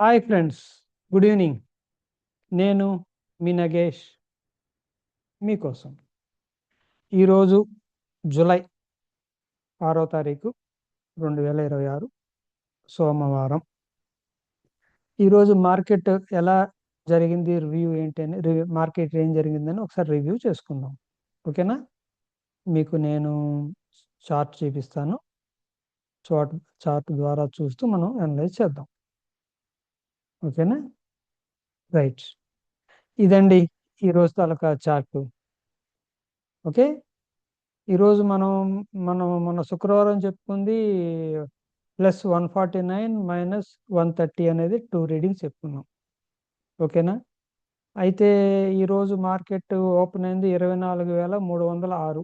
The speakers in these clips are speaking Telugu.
Hi friends, good evening. నేను మీ నగేష్ మీకోసం. ఈరోజు జూలై 6వ తారీఖు 2026 సోమవారం. ఈరోజు మార్కెట్ ఎలా జరిగింది, రివ్యూ ఏంటి అని, మార్కెట్ ఏం జరిగిందని ఒకసారి రివ్యూ చేసుకుందాం. ఓకేనా? మీకు నేను చార్ట్ చూపిస్తాను. చార్ట్ ద్వారా చూస్తూ మనం అనలైజ్ చేద్దాం. ఓకేనా? రైట్. ఇదండి ఈరోజు తాలూకా చార్ట్. ఓకే. ఈరోజు మనం మన శుక్రవారం చెప్పుకుంది +149 -130 అనేది 2 రీడింగ్స్ చెప్పుకున్నాం. ఓకేనా? అయితే ఈరోజు మార్కెట్ ఓపెన్ అయింది 24,306.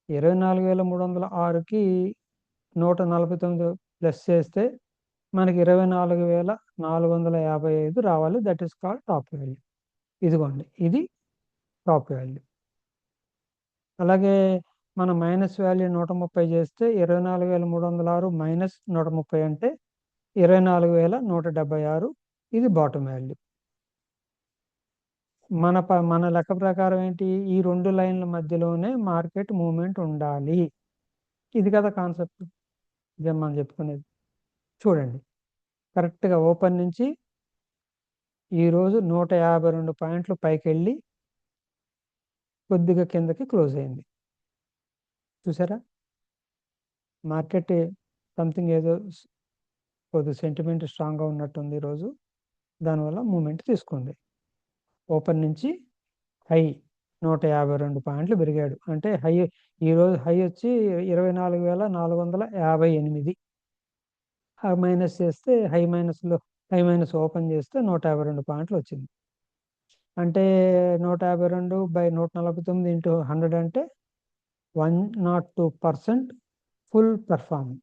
24,306కి 149 ప్లస్ చేస్తే మనకి 24,455 రావాలి. That is called top value. ఇదిగోండి, ఇది టాప్ వాల్యూ. అలాగే మనం మైనస్ వాల్యూ 130 చేస్తే 24,306 మైనస్ 130 అంటే 24,176. ఇది బాటమ్ వాల్యూ. మన లెక్క ప్రకారం ఏంటి, ఈ రెండు లైన్ల మధ్యలోనే మార్కెట్ మూవ్మెంట్ ఉండాలి. ఇది కదా కాన్సెప్ట్, ఇదే మనం చెప్పుకునేది. చూడండి, కరెక్ట్గా ఓపెన్ నుంచి ఈరోజు 152 పాయింట్లు పైకి వెళ్ళి కొద్దిగా కిందకి క్లోజ్ అయింది. చూసారా? మార్కెట్ సంథింగ్ ఏదో కొద్దిగా సెంటిమెంట్ స్ట్రాంగ్గా ఉన్నట్టుంది ఈరోజు. దానివల్ల మూమెంట్ తీసుకుంది. ఓపెన్ నుంచి హై 152 పాయింట్లు పెరిగాడు. అంటే ఈరోజు హై వచ్చి 24,458. మైనస్ చేస్తే హై మైనస్ ఓపెన్ చేస్తే 152 పాయింట్లు వచ్చింది. అంటే 152/149 ఇంటూ 100 అంటే 102% ఫుల్ పెర్ఫార్మెన్స్.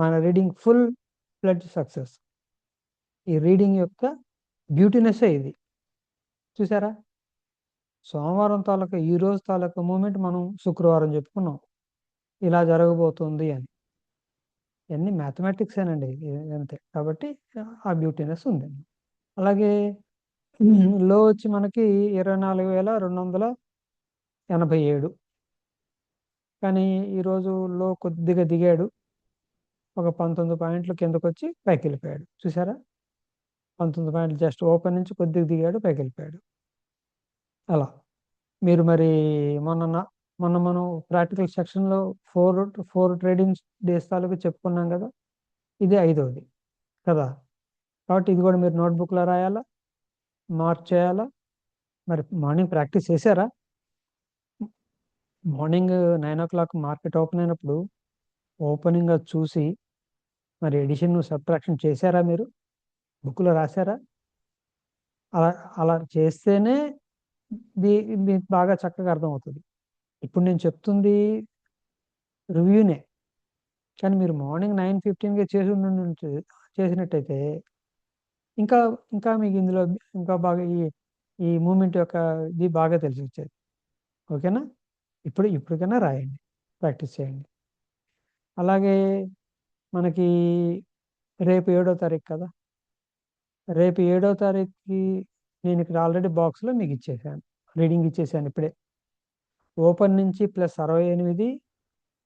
మన రీడింగ్ ఫుల్ ఫ్లెడ్జ్ సక్సెస్. ఈ రీడింగ్ యొక్క బ్యూటీనెస్ ఇది. చూసారా? సోమవారం తాలూకా ఈ రోజు తాలూకా మూమెంట్ మనం శుక్రవారం చెప్పుకున్నాం ఇలా జరగబోతుంది అని. ఇవన్నీ మ్యాథమెటిక్స్ ఏనండి, అంతే. కాబట్టి ఆ బ్యూటీనెస్ ఉంది. అలాగే లో వచ్చి మనకి 24,287. కానీ ఈరోజు లో కొద్దిగా దిగాడు. ఒక 19 పాయింట్లు కిందకు వచ్చి పైకి వెళ్ళిపోయాడు. చూసారా? 19 పాయింట్లు జస్ట్ ఓపెన్ నుంచి కొద్దిగా దిగాడు, పైకి వెళ్ళిపోయాడు. అలా మీరు మరి మొన్న మనం ప్రాక్టికల్ సెక్షన్లో ఫోర్ ట్రేడింగ్ డేస్ తాలూకు చెప్పుకున్నాం కదా. ఇది 5వది కదా. కాబట్టి ఇది కూడా మీరు నోట్బుక్లో రాయాలా, మార్క్ చేయాలా. మరి మార్నింగ్ ప్రాక్టీస్ చేశారా? మార్నింగ్ 9 o'clock మార్కెట్ ఓపెన్ అయినప్పుడు ఓపెనింగ్ చూసి మరి ఎడిషన్ సబ్ట్రాక్షన్ చేశారా? మీరు బుక్లో రాశారా? అలా అలా చేస్తేనే మీకు బాగా చక్కగా అర్థమవుతుంది. ఇప్పుడు నేను చెప్తుంది రివ్యూనే, కానీ మీరు మార్నింగ్ 9:15గా చేసినట్టయితే ఇంకా ఇంకా మీకు ఇందులో ఇంకా బాగా ఈ మూమెంట్ యొక్క ఇది బాగా తెలిసి వచ్చేది. ఓకేనా? ఇప్పటికైనా రాయండి, ప్రాక్టీస్ చేయండి. అలాగే మనకి రేపు 7వ తారీఖు కదా. రేపు 7వ తారీఖుకి నేను ఇక్కడ ఆల్రెడీ బాక్స్లో మీకు ఇచ్చేసాను, రీడింగ్ ఇచ్చేసాను ఇప్పుడే. ఓపెన్ నుంచి +68,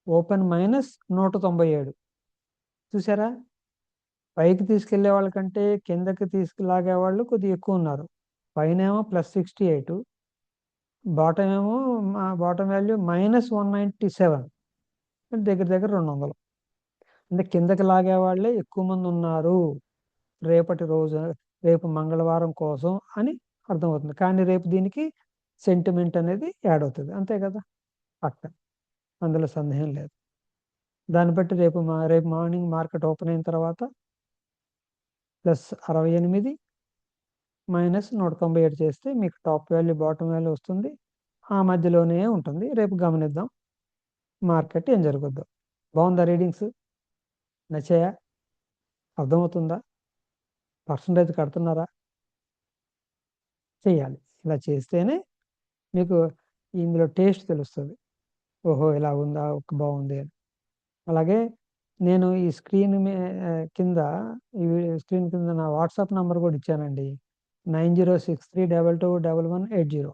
ఓపెన్ -197. చూసారా? పైకి తీసుకెళ్లే వాళ్ళకంటే కిందకి తీసుకులాగే వాళ్ళు కొద్దిగా ఎక్కువ ఉన్నారు. పైన ఏమో +68, బాటం ఏమో బాటం వాల్యూ -197, దగ్గర దగ్గర 200. అంటే కిందకి లాగే వాళ్ళే ఎక్కువ మంది ఉన్నారు రేపు మంగళవారం కోసం అని అర్థమవుతుంది. కానీ రేపు దీనికి సెంటిమెంట్ అనేది యాడ్ అవుతుంది, అంతే కదా. పక్క అందులో సందేహం లేదు. దాన్ని బట్టి రేపు మార్నింగ్ మార్కెట్ ఓపెన్ అయిన తర్వాత +68 -197 చేస్తే మీకు టాప్ వాల్యూ బాటమ్ వాల్యూ వస్తుంది. ఆ మధ్యలోనే ఉంటుంది. రేపు గమనిద్దాం మార్కెట్ ఏం జరుగుద్దో. బాగుందా? రీడింగ్స్ నచ్చాయా? అర్థమవుతుందా? పర్సంటేజ్ కడుతున్నారా? చేయాలి. ఇలా చేస్తేనే మీకు ఇందులో టేస్ట్ తెలుస్తుంది. ఓహో, ఇలా ఉందా, బాగుంది అని. అలాగే నేను ఈ స్క్రీన్ కింద ఈ స్క్రీన్ కింద నా వాట్సాప్ నంబర్ కూడా ఇచ్చానండి. 9063221180.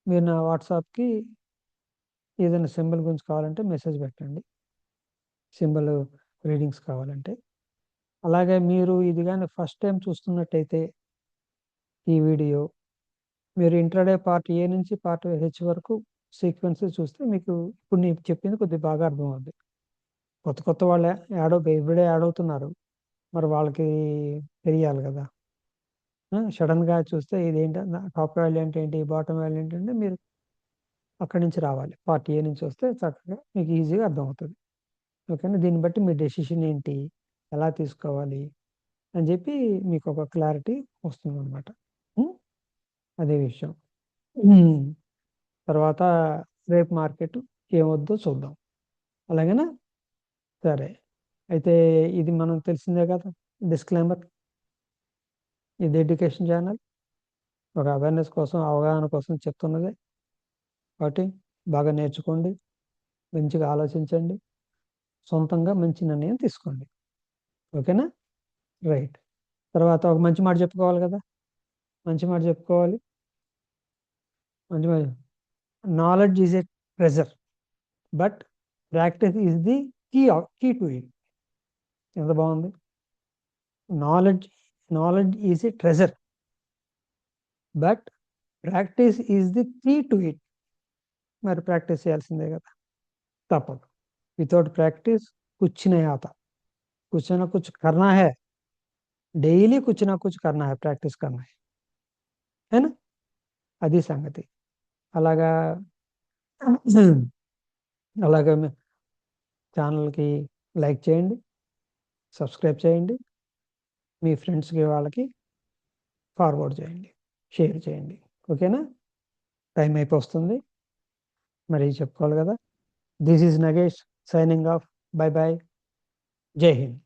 మీరు నా వాట్సాప్కి ఏదైనా సింబల్ గురించి కావాలంటే మెసేజ్ పెట్టండి, సింబల్ రీడింగ్స్ కావాలంటే. అలాగే మీరు ఇది కానీ ఫస్ట్ టైం చూస్తున్నట్టయితే ఈ వీడియో, మీరు ఇంట్రాడే పార్ట్ ఏ నుంచి పార్ట్ హెచ్ వరకు సీక్వెన్స్ చూస్తే మీకు ఇప్పుడు నేను చెప్పింది కొద్దిగా బాగా అర్థమవుద్ది. కొత్త కొత్త వాళ్ళు ఎవ్రీడే యాడ్ అవుతున్నారు, మరి వాళ్ళకి తెలియాలి కదా. సడన్గా చూస్తే ఇదేంటి, టాప్ వాల్యూ అంటే ఏంటి, బాటమ్ వాల్యూ ఏంటంటే మీరు అక్కడి నుంచి రావాలి. పార్ట్ ఏ నుంచి వస్తే చక్కగా మీకు ఈజీగా అర్థమవుతుంది. ఓకేనా. దీన్ని బట్టి మీ డెసిషన్ ఏంటి, ఎలా తీసుకోవాలి అని చెప్పి మీకు ఒక క్లారిటీ వస్తుంది అనమాట. అదే విషయం. తర్వాత రేపు మార్కెట్ ఏమొద్దో చూద్దాం, అలాగేనా. సరే, అయితే ఇది మనం తెలిసిందే కదా, డిస్క్లైమర్. ఇది ఎడ్యుకేషన్ ఛానల్, ఒక అవేర్నెస్ కోసం, అవగాహన కోసం చెప్తున్నదే. కాబట్టి బాగా నేర్చుకోండి, మంచిగా ఆలోచించండి, సొంతంగా మంచి నిర్ణయం తీసుకోండి. ఓకేనా. రైట్. తర్వాత ఒక మంచి మాట చెప్పుకోవాలి కదా, మంచి మాట చెప్పుకోవాలి. మంచి మాట, knowledge is a treasure but practice is the key to it. ఎంత బాగుంది. Knowledge knowledge is a treasure but practice is the key to it. మరి ప్రాక్టీస్ చేయాల్సిందే కదా, తప్పదు. వితౌట్ ప్రాక్టీస్ कुछ नहीं आता, कुछ ना कुछ करना है, డైలీ कुछ ना कुछ करना है, ప్రాక్టీస్ करना है ना. అది సంగతి. అలాగా అలాగే ఛానల్కి లైక్ చేయండి, సబ్స్క్రైబ్ చేయండి, మీ ఫ్రెండ్స్కి వాళ్ళకి ఫార్వర్డ్ చేయండి, షేర్ చేయండి. ఓకేనా. టైం అయిపోతుంది, మరి చెప్పుకోవాలి కదా. This is Nagesh signing off. By by. జై హింద్.